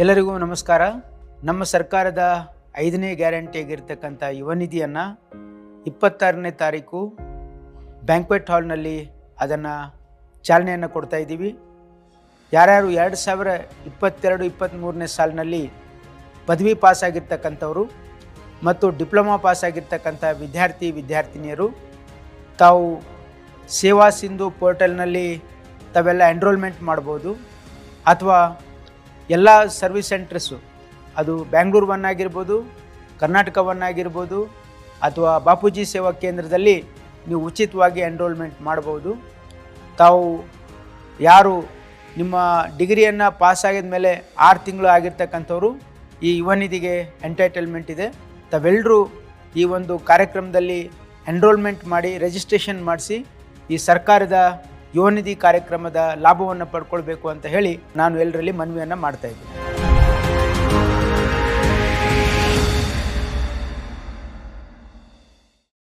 ಎಲ್ಲರಿಗೂ ನಮಸ್ಕಾರ. ನಮ್ಮ ಸರ್ಕಾರದ 5ನೇ ಗ್ಯಾರಂಟಿಯಾಗಿರ್ತಕ್ಕಂಥ ಯುವ ನಿಧಿಯನ್ನು 26ನೇ ತಾರೀಕು ಬ್ಯಾಂಕ್ವೆಟ್ ಹಾಲ್ನಲ್ಲಿ ಅದನ್ನು ಚಾಲನೆಯನ್ನು ಕೊಡ್ತಾ ಇದ್ದೀವಿ. ಯಾರ್ಯಾರು 2022-23ನೇ ಸಾಲಿನಲ್ಲಿ ಪದವಿ ಪಾಸಾಗಿರ್ತಕ್ಕಂಥವರು ಮತ್ತು ಡಿಪ್ಲೊಮಾ ಪಾಸಾಗಿರ್ತಕ್ಕಂಥ ವಿದ್ಯಾರ್ಥಿನಿಯರು ತಾವು ಸೇವಾ ಸಿಂಧು ಪೋರ್ಟಲ್ನಲ್ಲಿ ತಾವೆಲ್ಲ ಎನ್ರೋಲ್ಮೆಂಟ್ ಮಾಡ್ಬೋದು. ಅಥವಾ ಎಲ್ಲ ಸರ್ವಿಸ್ ಸೆಂಟರ್ಸು, ಅದು ಬ್ಯಾಂಗ್ಳೂರು 1 ಆಗಿರ್ಬೋದು, ಕರ್ನಾಟಕ 1 ಆಗಿರ್ಬೋದು, ಅಥವಾ ಬಾಪೂಜಿ ಸೇವಾ ಕೇಂದ್ರದಲ್ಲಿ ನೀವು ಉಚಿತವಾಗಿ ಎನ್ರೋಲ್ಮೆಂಟ್ ಮಾಡ್ಬೋದು. ತಾವು ಯಾರು ನಿಮ್ಮ ಡಿಗ್ರಿಯನ್ನು ಪಾಸಾಗಿದ ಮೇಲೆ 6 ತಿಂಗಳು ಆಗಿರ್ತಕ್ಕಂಥವ್ರು ಈ ಯುವ ನಿಧಿಗೆ ಎಂಟೈಟಲ್ಮೆಂಟ್ ಇದೆ. ತಾವೆಲ್ಲರೂ ಈ ಒಂದು ಕಾರ್ಯಕ್ರಮದಲ್ಲಿ ಎನ್ರೋಲ್ಮೆಂಟ್ ಮಾಡಿ ರಿಜಿಸ್ಟ್ರೇಷನ್ ಮಾಡಿಸಿ ಈ ಸರ್ಕಾರದ ಯುವ ನಿಧಿ ಕಾರ್ಯಕ್ರಮದ ಲಾಭವನ್ನು ಪಡ್ಕೊಳ್ಬೇಕು ಅಂತ ಹೇಳಿ ನಾನು ಎಲ್ಲರಲ್ಲಿ ಮನವಿಯನ್ನು ಮಾಡ್ತಾ ಇದ್ದೀನಿ.